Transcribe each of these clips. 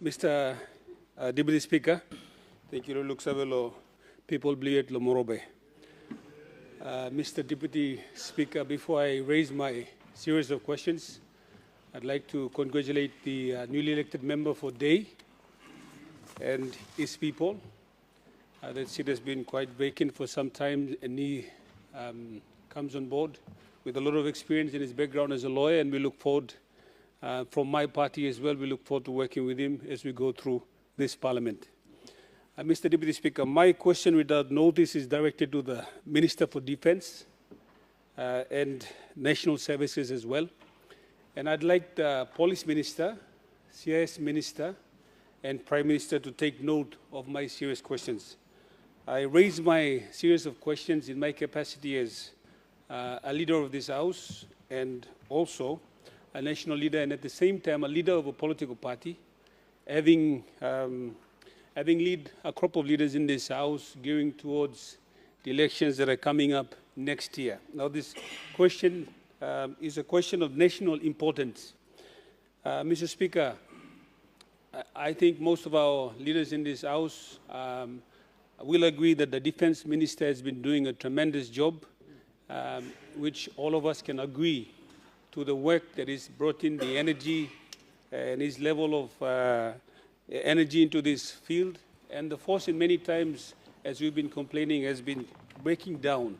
Mr. Deputy Speaker, thank you, Luxavelo, people bleed Lomorobe. Mr. Deputy Speaker, before I raise my series of questions, I'd like to congratulate the newly elected member for Day and his people. That seat has been quite vacant for some time, and he comes on board with a lot of experience in his background as a lawyer, and we look forward, from my party as well, we look forward to working with him as we go through this parliament. Mr. Deputy Speaker, my question without notice is directed to the Minister for Defence and National Services as well. And I'd like the Police Minister, CIS Minister, and Prime Minister to take note of my serious questions. I raise my series of questions in my capacity as a leader of this House and also a national leader, and at the same time a leader of a political party, having led a crop of leaders in this House gearing towards the elections that are coming up next year. Now this question is a question of national importance. Mr. Speaker, I think most of our leaders in this House will agree that the Defence Minister has been doing a tremendous job, which all of us can agree to the work that is brought in, the energy and his level of energy into this field. And the force in many times, as we've been complaining, has been breaking down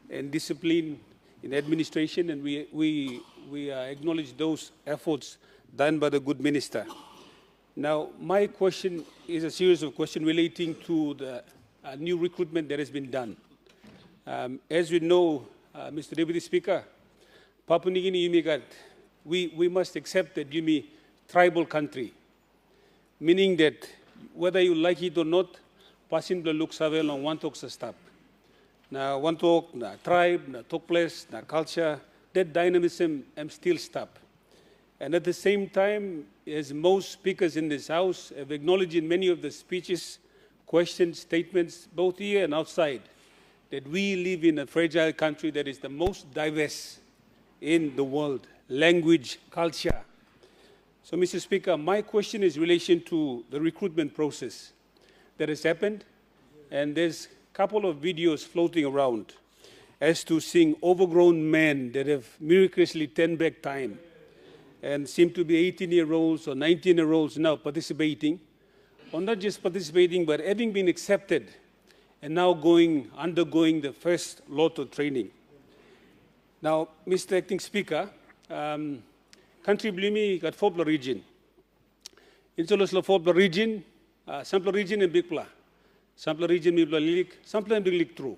and discipline in administration, and we acknowledge those efforts done by the good minister. Now, my question is a series of questions relating to the new recruitment that has been done. As we know, Mr. Deputy Speaker, Papua New Guinea, we must accept that Yumi tribal country, meaning that whether you like it or not, pasin bla look savel on one talk sa stop. Na one talk, na tribe, na talk place, na culture, that dynamism am still stop. And at the same time, as most speakers in this House have acknowledged in many of the speeches, questions, statements, both here and outside, that we live in a fragile country that is the most diverse in the world, language, culture. So, Mr. Speaker, my question is in relation to the recruitment process that has happened, and there's a couple of videos floating around as to seeing overgrown men that have miraculously turned back time and seem to be 18-year-olds or 19-year-olds now participating, or not just participating, but having been accepted and now undergoing the first lot of training. Now, Mr. Acting Speaker, country Blumi got 4 region. Insulas la 4 region, sample region and Bigpla. Sample region Mibla Lilik, sample and Big Lick through.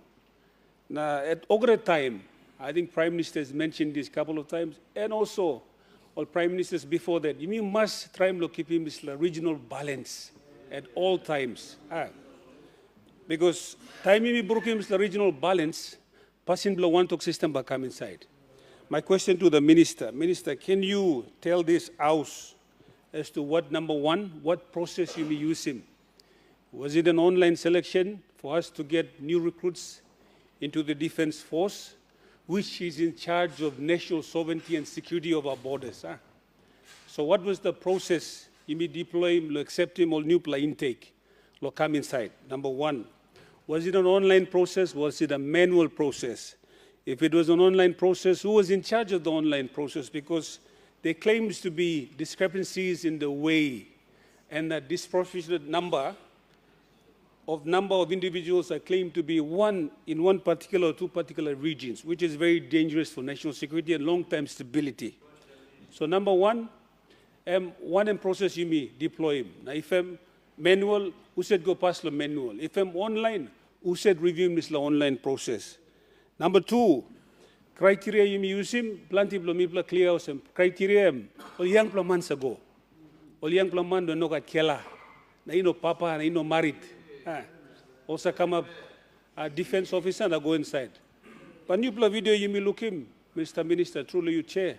Now, at Ogre time, I think Prime Minister has mentioned this a couple of times, and also all Prime Ministers before that, you must try and keep him this regional balance at all times. Because time you broke him the regional balance, passing below one talk system but come inside. My question to the Minister, can you tell this House as to what, number one, what process you may use him? Was it an online selection for us to get new recruits into the Defence Force, which is in charge of national sovereignty and security of our borders? So what was the process? You may deploy him, accept him, or new play intake, or come inside, number one. Was it an online process? Was it a manual process? If it was an online process, who was in charge of the online process? Because there claims to be discrepancies in the way, and a disproportionate number of individuals are claimed to be in one particular or 2 particular regions, which is very dangerous for national security and long-term stability. So number one process you may deploy him. Now if I'm manual, who said go past the manual? If I'm online, who said review this online process? Number 2, criteria you may use him, plenty of clear some criteria, or young months ago. Or young man don't know kela. Na ino papa, na ino married. Also come up a defense officer and go inside. But you play video you may look him, Mr. Minister, truly you chair.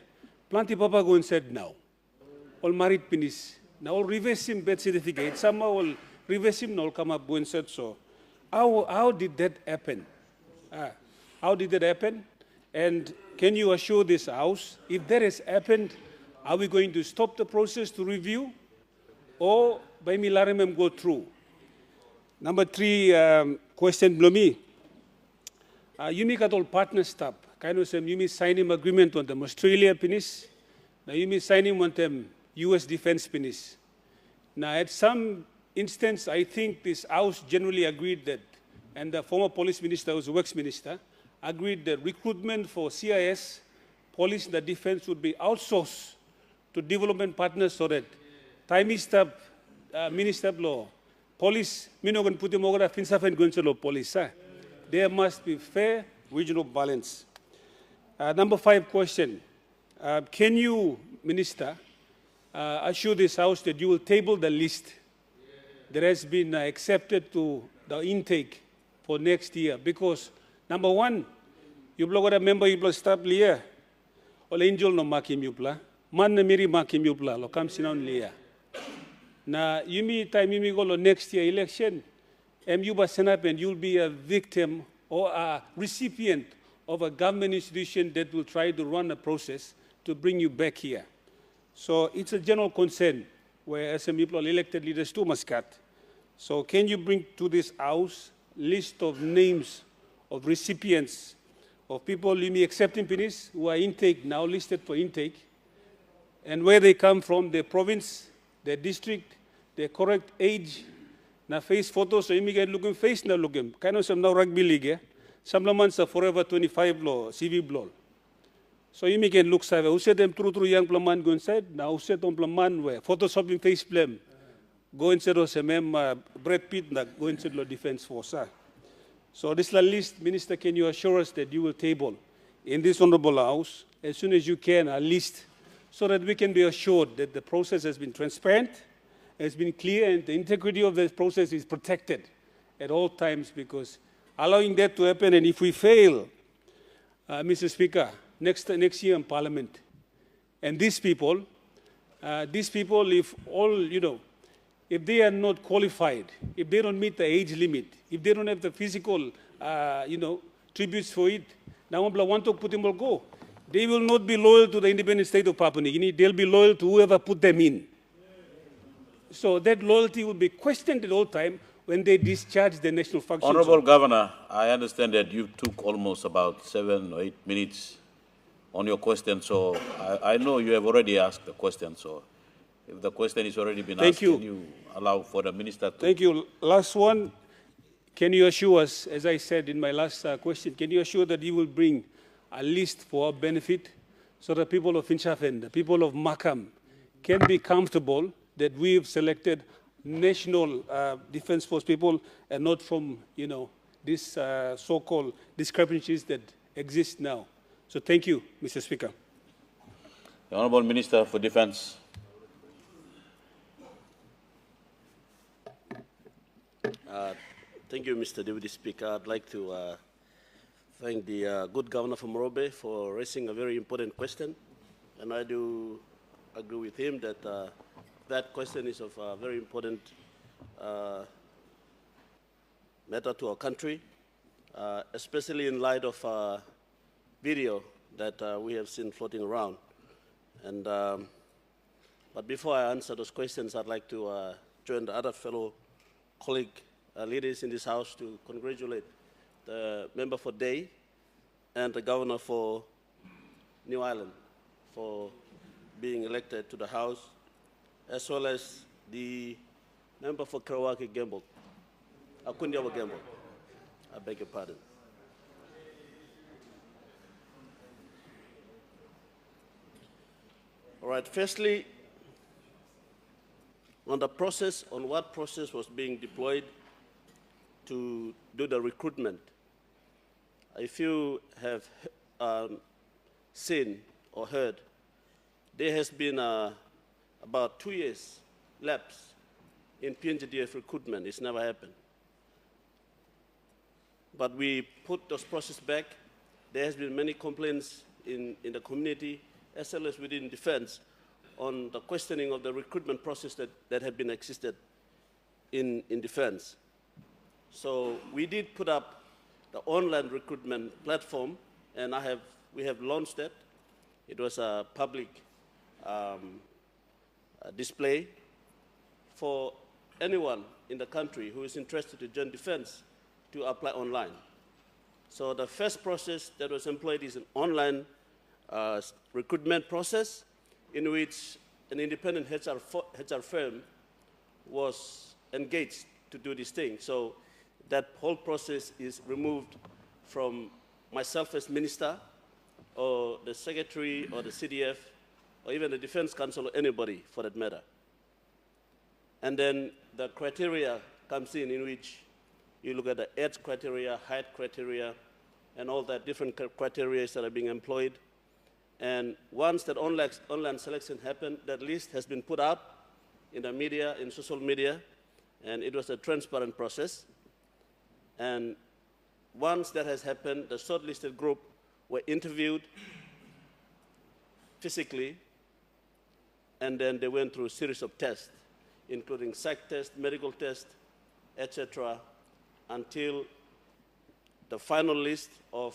Plenty papa go inside now. All married penis. Now all reverse him birth certificate. Somehow all reverse him now come up go inside so. How did that happen? How did that happen? And can you assure this House, if that has happened, are we going to stop the process to review? or by me laremem go through. Number 3 question below me. Yumi got all partner stop. Kind of some Yumi signing agreement on them Australia pinis. Now Yumi signing on them US defense pinis. Now at some instance, I think this House generally agreed that, and the former police minister, who was the works minister, agreed that recruitment for CIS, police and the defense would be outsourced to development partners so that time is up, minister law, police, minogan putimogara finsafen gunselo police. There must be fair regional balance. Number 5 question. Can you, Minister, assure this House that you will table the list that has been accepted to the intake for next year? Because, number 1, you block a member, you block stop liya, or angel no makim yupla, man na miri makim yupla, lo kam sinan liya. Na yumi time yumi go next year election, you ba senap and you'll be a victim or a recipient of a government institution that will try to run a process to bring you back here. So it's a general concern where as people elected leaders too must cut. So can you bring to this House list of names of recipients of people accepting penis who are intake now listed for intake, and where they come from, their province, their district, their correct age, na face photos, so immigrant looking face na looking. Kind of some now rugby league, some lamans are forever 25 law, CV law. So immigrant looks have who said them true young plaman go inside, now who said on plaman where photoshopping face blame. Go inside of some Brad Pitt na go inside the defense force. So this list, Minister, can you assure us that you will table in this honorable House as soon as you can a list so that we can be assured that the process has been transparent, has been clear, and the integrity of the process is protected at all times, because allowing that to happen, and if we fail, Mr. Speaker, next year in Parliament, and these people, if all, if they are not qualified, if they don't meet the age limit, if they don't have the physical, tributes for it, now want to put them will go. They will not be loyal to the independent state of Papua New Guinea. They'll be loyal to whoever put them in. So that loyalty will be questioned at all time when they discharge their national functions. Honorable Governor, I understand that you took almost about 7 or 8 minutes on your question, so I know you have already asked the question, so if the question is already been asked, can you allow for the Minister to... Thank you. Last one, can you assure us, as I said in my last question, can you assure that you will bring a list for our benefit so the people of Finchafen, the people of Makam, can be comfortable that we've selected national defense force people and not from, these so-called discrepancies that exist now. So thank you, Mr. Speaker. The Honourable Minister for Defence. Thank you, Mr. Deputy Speaker. I'd like to thank the good Governor from Morobe for raising a very important question. And I do agree with him that that question is of a very important matter to our country, especially in light of video that we have seen floating around. And, but before I answer those questions, I'd like to join the other fellow colleague leaders in this House to congratulate the member for Day and the Governor for New Ireland for being elected to the House, as well as the member for Karawaki Gambok, Akundiawa Gambok. I beg your pardon. All right, firstly, on the process, on what process was being deployed to do the recruitment. If you have seen or heard, there has been about 2 years lapse in Pngdf recruitment. It's never happened. But we put those processes back. There has been many complaints in the community, as well as within defense, on the questioning of the recruitment process that had been existed in defense. So we did put up the online recruitment platform, and we have launched that. It was a public display for anyone in the country who is interested to join defense to apply online. So the first process that was employed is an online recruitment process in which an independent HR firm was engaged to do this thing. So that whole process is removed from myself as minister, or the secretary, or the CDF, or even the Defense Council, or anybody for that matter. And then the criteria comes in which you look at the age criteria, height criteria, and all that different criteria that are being employed. And once that online selection happened, that list has been put out in the media, in social media, and it was a transparent process. And once that has happened, the shortlisted group were interviewed physically, and then they went through a series of tests, including psych tests, medical tests, etc., until the final list of,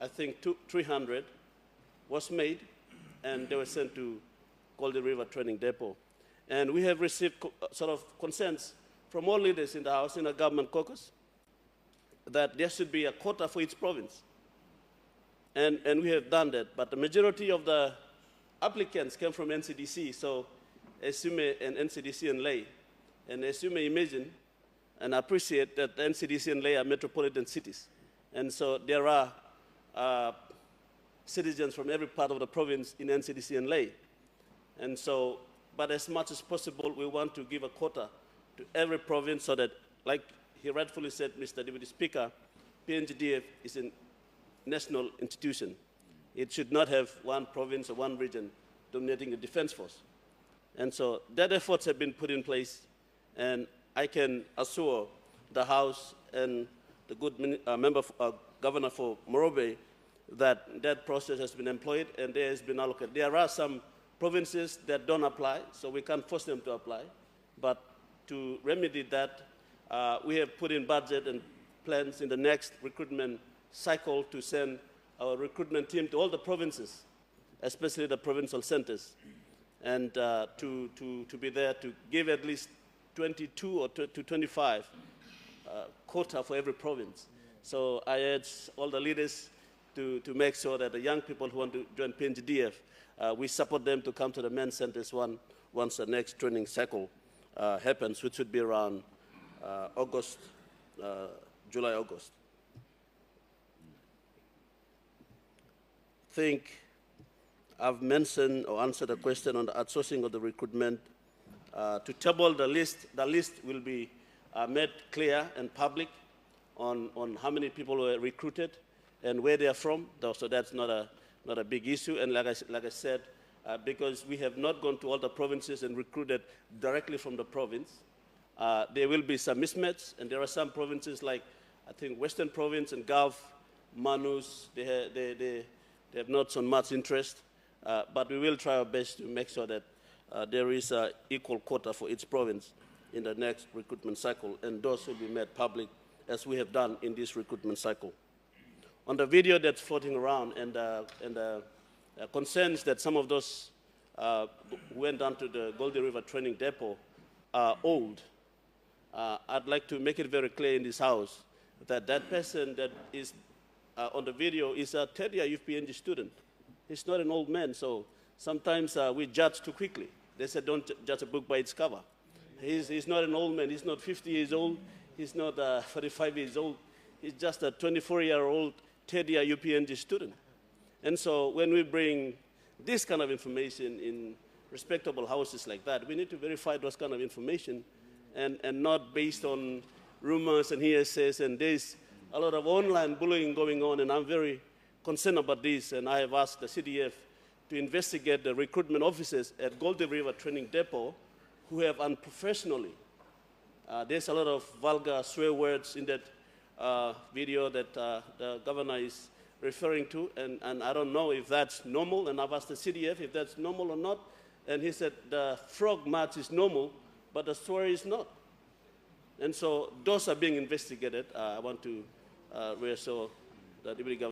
I think, 300 was made, and they were sent to Golden River Training Depot. And we have received sort of consents from all leaders in the House, in the government caucus, that there should be a quota for each province. And we have done that, but the majority of the applicants came from NCDC, so as you may, and NCDC and lay. And as you may imagine and appreciate that the NCDC and lay are metropolitan cities. And so there are citizens from every part of the province in NCDC and lay. And so, but as much as possible, we want to give a quota to every province so that, like he rightfully said, Mr. Deputy Speaker, Pngdf is a national institution. It should not have one province or one region dominating the defense force. And so that efforts have been put in place, and I can assure the House and the good Governor for Morobe that that process has been employed and there has been allocated. There are some provinces that don't apply, so we can't force them to apply. But to remedy that, we have put in budget and plans in the next recruitment cycle to send our recruitment team to all the provinces, especially the provincial centers, and to be there to give at least 22 or to 25 quota for every province. So I urge all the leaders to make sure that the young people who want to join Pngdf, we support them to come to the main centers once the next training cycle happens, which would be around July, August. I think I've mentioned or answered a question on the outsourcing of the recruitment. To table the list will be made clear and public on how many people were recruited and where they are from. So that's not a big issue. And like I said, because we have not gone to all the provinces and recruited directly from the province, there will be some mismatch. And there are some provinces like, I think, Western Province and Gulf, Manus, they have not so much interest. But we will try our best to make sure that there is an equal quota for each province in the next recruitment cycle, and those will be made public as we have done in this recruitment cycle. On the video that's floating around and concerns that some of those who went down to the Golden River Training Depot are old, I'd like to make it very clear in this House that that person that is on the video is a third-year UPNG student. He's not an old man, so sometimes we judge too quickly. They said don't judge a book by its cover. He's not an old man. He's not 50 years old. He's not 45 years old. He's just a 24-year-old third-year UPNG student. And so when we bring this kind of information in respectable houses like that, we need to verify those kind of information and not based on rumors and hearsays. And there's a lot of online bullying going on, and I'm very concerned about this. And I have asked the CDF to investigate the recruitment officers at Golden River Training Depot who have unprofessionally. There's a lot of vulgar swear words in that video that the governor is referring to, and I don't know if that's normal, and I've asked the CDF if that's normal or not, and he said the frog march is normal, but the swear is not. And so those are being investigated. I want to reassure the Deputy Governor